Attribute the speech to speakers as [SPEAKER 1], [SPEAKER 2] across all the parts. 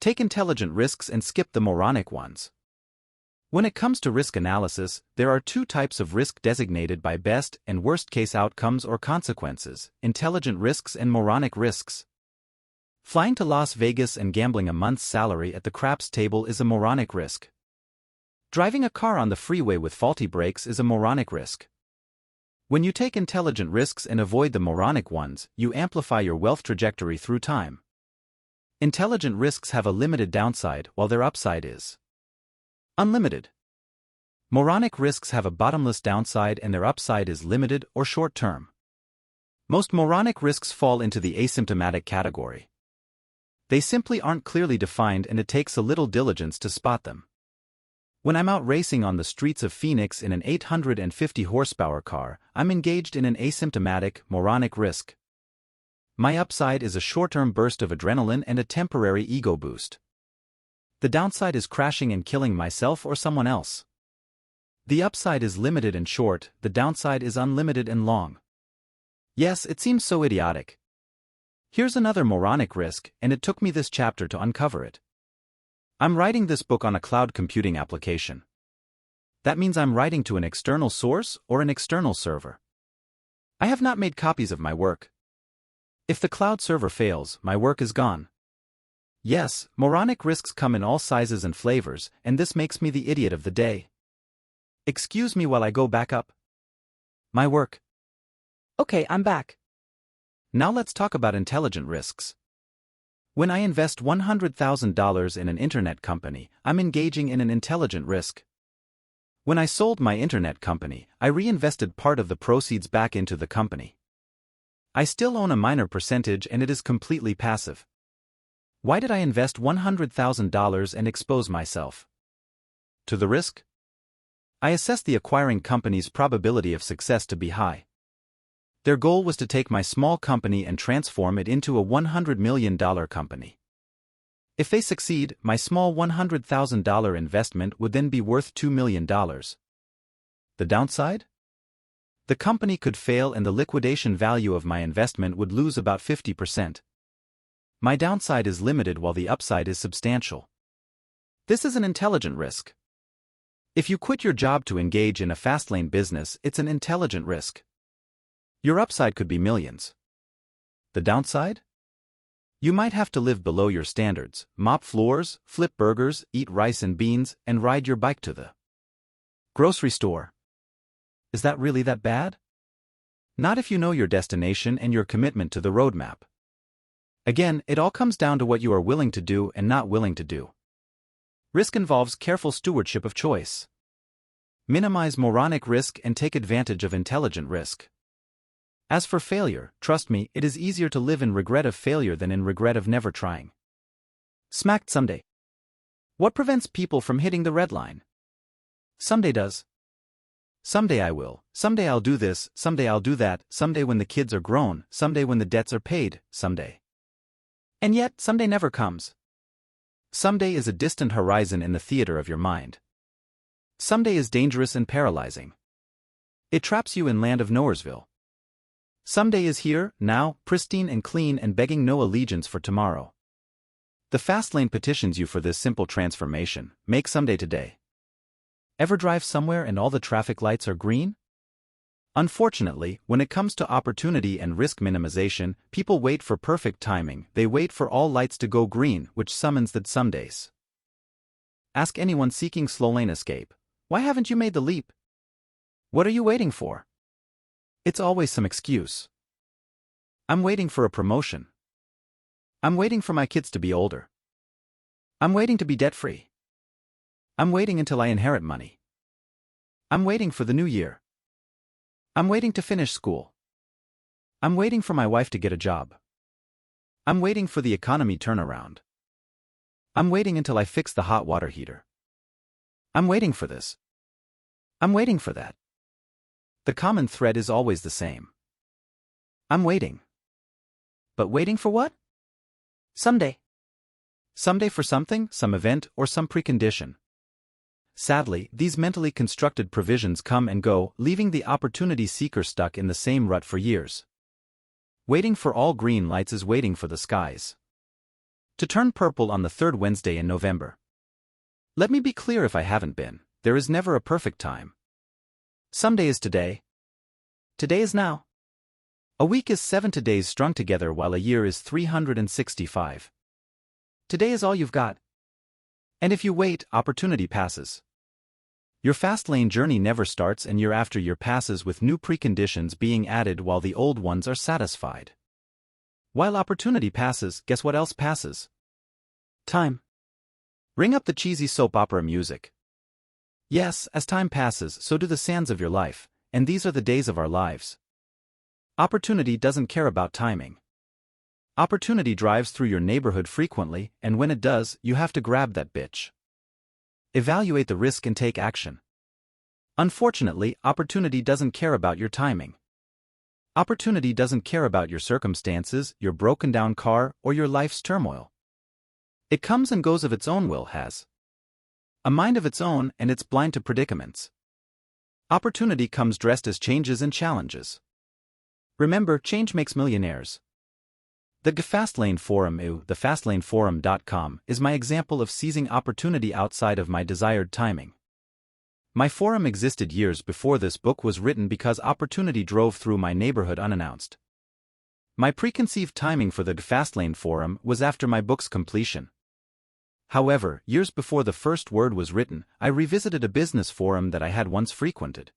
[SPEAKER 1] Take intelligent risks and skip the moronic ones. When it comes to risk analysis, there are two types of risk designated by best and worst case outcomes or consequences: intelligent risks and moronic risks. Flying to Las Vegas and gambling a month's salary at the craps table is a moronic risk. Driving a car on the freeway with faulty brakes is a moronic risk. When you take intelligent risks and avoid the moronic ones, you amplify your wealth trajectory through time. Intelligent risks have a limited downside while their upside is unlimited. Moronic risks have a bottomless downside and their upside is limited or short-term. Most moronic risks fall into the asymptomatic category. They simply aren't clearly defined and it takes a little diligence to spot them. When I'm out racing on the streets of Phoenix in an 850 horsepower car, I'm engaged in an asymptomatic, moronic risk. My upside is a short-term burst of adrenaline and a temporary ego boost. The downside is crashing and killing myself or someone else. The upside is limited and short, the downside is unlimited and long. Yes, it seems so idiotic. Here's another moronic risk, and it took me this chapter to uncover it. I'm writing this book on a cloud computing application. That means I'm writing to an external source or an external server. I have not made copies of my work. If the cloud server fails, my work is gone. Yes, moronic risks come in all sizes and flavors, and this makes me the idiot of the day. Excuse me while I go back up my work. Okay, I'm back. Now let's talk about intelligent risks. When I invest $100,000 in an internet company, I'm engaging in an intelligent risk. When I sold my internet company, I reinvested part of the proceeds back into the company. I still own a minor percentage and it is completely passive. Why did I invest $100,000 and expose myself to the risk? I assessed the acquiring company's probability of success to be high. Their goal was to take my small company and transform it into a $100 million company. If they succeed, my small $100,000 investment would then be worth $2 million. The downside? The company could fail and the liquidation value of my investment would lose about 50%. My downside is limited while the upside is substantial. This is an intelligent risk. If you quit your job to engage in a FastLane business, it's an intelligent risk. Your upside could be millions. The downside? You might have to live below your standards, mop floors, flip burgers, eat rice and beans, and ride your bike to the grocery store. Is that really that bad? Not if you know your destination and your commitment to the roadmap. Again, it all comes down to what you are willing to do and not willing to do. Risk involves careful stewardship of choice. Minimize moronic risk and take advantage of intelligent risk. As for failure, trust me, it is easier to live in regret of failure than in regret of never trying. Smacked someday. What prevents people from hitting the red line? Someday does. Someday I will, someday I'll do this, someday I'll do that, someday when the kids are grown, someday when the debts are paid, someday. And yet, someday never comes. Someday is a distant horizon in the theater of your mind. Someday is dangerous and paralyzing. It traps you in land of Nowheresville. Someday is here, now, pristine and clean and begging no allegiance for tomorrow. The FastLane petitions you for this simple transformation: make someday today. Ever drive somewhere and all the traffic lights are green? Unfortunately, when it comes to opportunity and risk minimization, people wait for perfect timing. They wait for all lights to go green, which summons that somedays. Ask anyone seeking slow lane escape, why haven't you made the leap? What are you waiting for? It's always some excuse. I'm waiting for a promotion. I'm waiting for my kids to be older. I'm waiting to be debt-free. I'm waiting until I inherit money. I'm waiting for the new year. I'm waiting to finish school. I'm waiting for my wife to get a job. I'm waiting for the economy turnaround. I'm waiting until I fix the hot water heater. I'm waiting for this. I'm waiting for that. The common thread is always the same. I'm waiting. But waiting for what? Someday. Someday for something, some event, or some precondition. Sadly, these mentally constructed provisions come and go, leaving the opportunity seeker stuck in the same rut for years. Waiting for all green lights is waiting for the skies to turn purple on the third Wednesday in November. Let me be clear if I haven't been, there is never a perfect time. Someday is today. Today is now. A week is 70 days strung together while a year is 365. Today is all you've got. And if you wait, opportunity passes. Your FastLane journey never starts and year after year passes with new preconditions being added while the old ones are satisfied. While opportunity passes, guess what else passes? Time. Ring up the cheesy soap opera music. Yes, as time passes, so do the sands of your life, and these are the days of our lives. Opportunity doesn't care about timing. Opportunity drives through your neighborhood frequently, and when it does, you have to grab that bitch. Evaluate the risk and take action. Unfortunately, opportunity doesn't care about your timing. Opportunity doesn't care about your circumstances, your broken-down car, or your life's turmoil. It comes and goes of its own will, has a mind of its own, and it's blind to predicaments. Opportunity comes dressed as changes and challenges. Remember, change makes millionaires. The FastLane Forum, thefastlaneforum.com, is my example of seizing opportunity outside of my desired timing. My forum existed years before this book was written because opportunity drove through my neighborhood unannounced. My preconceived timing for the FastLane Forum was after my book's completion. However, years before the first word was written, I revisited a business forum that I had once frequented.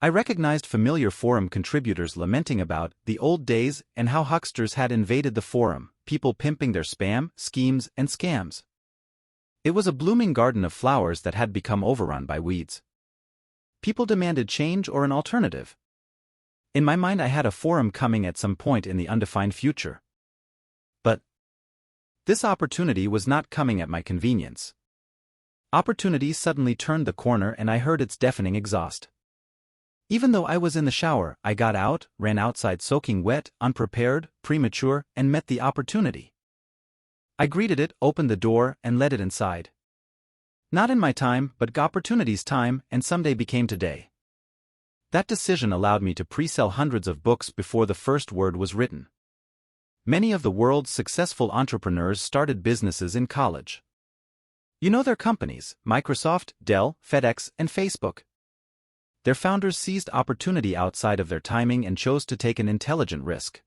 [SPEAKER 1] I recognized familiar forum contributors lamenting about the old days and how hucksters had invaded the forum, people pimping their spam, schemes, and scams. It was a blooming garden of flowers that had become overrun by weeds. People demanded change or an alternative. In my mind, I had a forum coming at some point in the undefined future. But this opportunity was not coming at my convenience. Opportunity suddenly turned the corner and I heard its deafening exhaust. Even though I was in the shower, I got out, ran outside soaking wet, unprepared, premature, and met the opportunity. I greeted it, opened the door, and let it inside. Not in my time, but opportunity's time, and someday became today. That decision allowed me to pre-sell hundreds of books before the first word was written. Many of the world's successful entrepreneurs started businesses in college. You know their companies: Microsoft, Dell, FedEx, and Facebook. Their founders seized opportunity outside of their timing and chose to take an intelligent risk.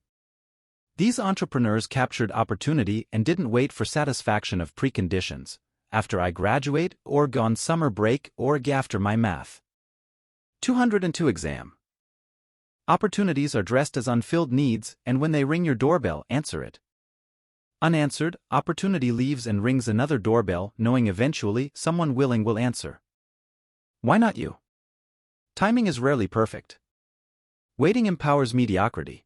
[SPEAKER 1] These entrepreneurs captured opportunity and didn't wait for satisfaction of preconditions, after I graduate, or on summer break, or after my math 202 exam. Opportunities are dressed as unfilled needs, and when they ring your doorbell, answer it. Unanswered, opportunity leaves and rings another doorbell, knowing eventually someone willing will answer. Why not you? Timing is rarely perfect. Waiting empowers mediocrity.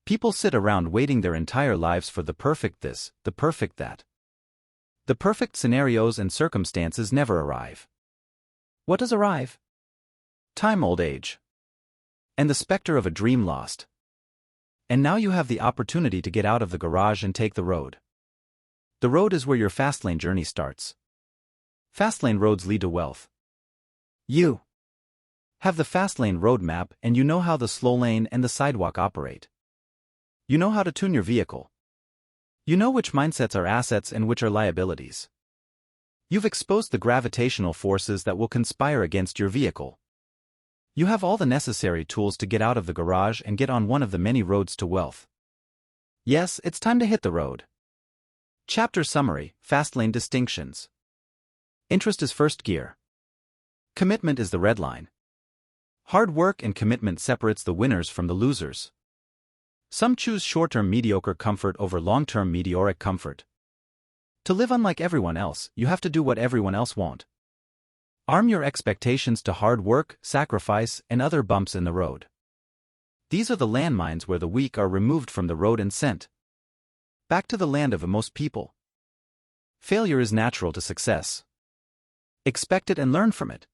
[SPEAKER 1] People sit around waiting their entire lives for the perfect this, the perfect that. The perfect scenarios and circumstances never arrive. What does arrive? Time, old age. And the specter of a dream lost. And now you have the opportunity to get out of the garage and take the road. The road is where your FastLane journey starts. FastLane roads lead to wealth. You have the FastLane roadmap and you know how the slow lane and the sidewalk operate. You know how to tune your vehicle. You know which mindsets are assets and which are liabilities. You've exposed the gravitational forces that will conspire against your vehicle. You have all the necessary tools to get out of the garage and get on one of the many roads to wealth. Yes, it's time to hit the road. Chapter Summary: FastLane Distinctions. Interest is first gear. Commitment is the red line. Hard work and commitment separates the winners from the losers. Some choose short-term mediocre comfort over long-term meteoric comfort. To live unlike everyone else, you have to do what everyone else won't. Arm your expectations to hard work, sacrifice, and other bumps in the road. These are the landmines where the weak are removed from the road and sent back to the land of most people. Failure is natural to success. Expect it and learn from it.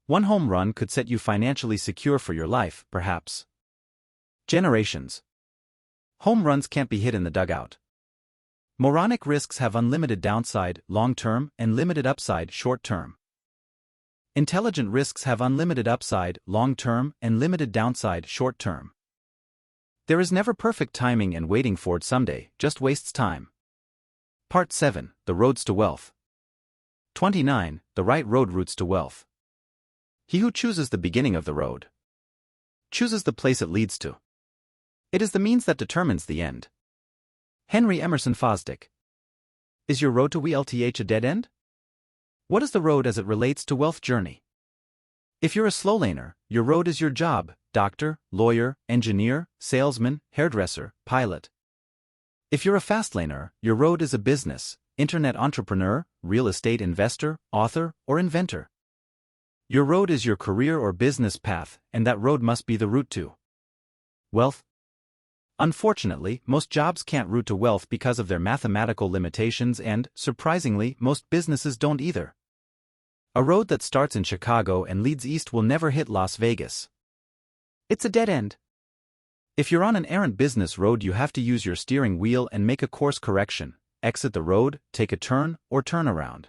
[SPEAKER 1] One home run could set you financially secure for your life, perhaps. Generations. Home runs can't be hit in the dugout. Moronic risks have unlimited downside, long-term, and limited upside, short-term. Intelligent risks have unlimited upside, long-term, and limited downside, short-term. There is never perfect timing, and waiting for it someday just wastes time. Part 7, The Roads to Wealth. 29. The right road routes to wealth. He who chooses the beginning of the road chooses the place it leads to. It is the means that determines the end. Henry Emerson Fosdick. Is your road to wealth a dead end? What is the road as it relates to wealth journey? If you're a slow laner, your road is your job: doctor, lawyer, engineer, salesman, hairdresser, pilot. If you're a fast laner, your road is a business: internet entrepreneur, real estate investor, author, or inventor. Your road is your career or business path, and that road must be the route to wealth. Unfortunately, most jobs can't route to wealth because of their mathematical limitations, and, surprisingly, most businesses don't either. A road that starts in Chicago and leads east will never hit Las Vegas. It's a dead end. If you're on an errant business road, you have to use your steering wheel and make a course correction, exit the road, take a turn, or turn around.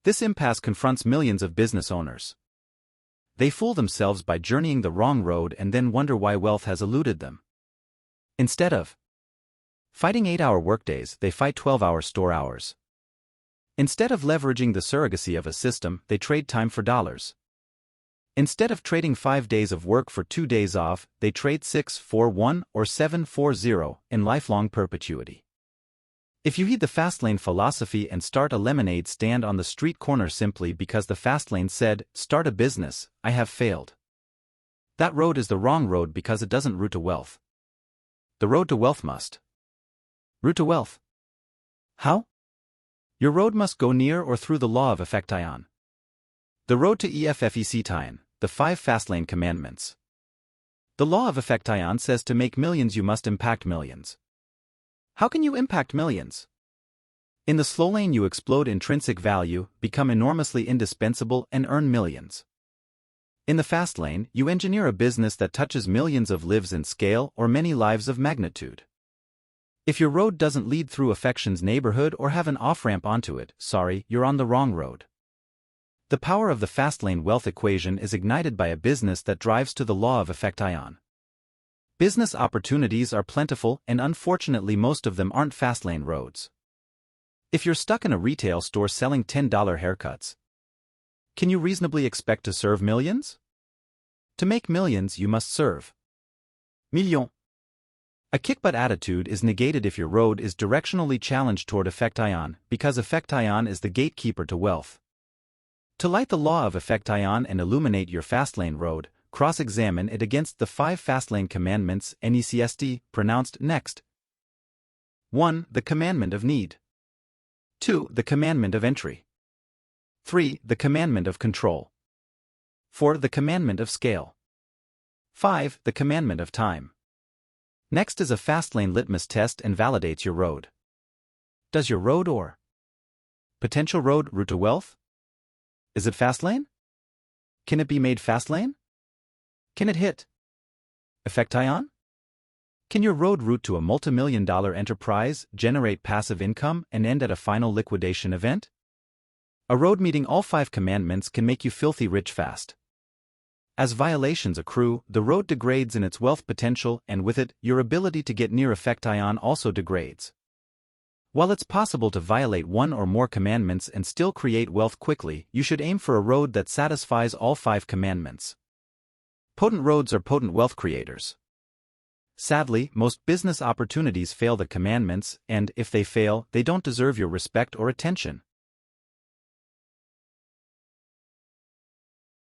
[SPEAKER 1] This impasse confronts millions of business owners. They fool themselves by journeying the wrong road and then wonder why wealth has eluded them. Instead of fighting 8-hour workdays, they fight 12-hour store hours. Instead of leveraging the surrogacy of a system, they trade time for dollars. Instead of trading 5 days of work for 2 days off, they trade 6-4-1 or 7-4-0 in lifelong perpetuity. If you heed the FastLane philosophy and start a lemonade stand on the street corner simply because the FastLane said, "Start a business," I have failed. That road is the wrong road because it doesn't route to wealth. The road to wealth must route to wealth. How? Your road must go near or through the law of Effection. The road to Effection, the 5 FastLane commandments. The law of Effection says to make millions you must impact millions. How can you impact millions? In the slow lane you explode intrinsic value, become enormously indispensable, and earn millions. In the fast lane, you engineer a business that touches millions of lives in scale or many lives of magnitude. If your road doesn't lead through Effection's neighborhood or have an off-ramp onto it, sorry, you're on the wrong road. The power of the FastLane wealth equation is ignited by a business that drives to the law of Effection. Business opportunities are plentiful, and unfortunately most of them aren't FastLane roads. If you're stuck in a retail store selling $10 haircuts, can you reasonably expect to serve millions? To make millions, you must serve millions. A kick-butt attitude is negated if your road is directionally challenged toward Effection, because Effection is the gatekeeper to wealth. To light the law of Effection and illuminate your FastLane road, cross-examine it against the 5 FastLane commandments NECST, pronounced next. 1. The commandment of need. 2. The commandment of entry. 3. The commandment of control. 4. The commandment of scale. 5. The commandment of time. Next is a FastLane litmus test and validates your road. Does your road or potential road route to wealth? Is it FastLane? Can it be made FastLane? Can it hit Effection? Can your road route to a multimillion-dollar enterprise, generate passive income, and end at a final liquidation event? A road meeting all 5 commandments can make you filthy rich fast. As violations accrue, the road degrades in its wealth potential, and with it, your ability to get near Effection also degrades. While it's possible to violate 1 or more commandments and still create wealth quickly, you should aim for a road that satisfies all 5 commandments. Potent roads are potent wealth creators. Sadly, most business opportunities fail the commandments, and if they fail, they don't deserve your respect or attention.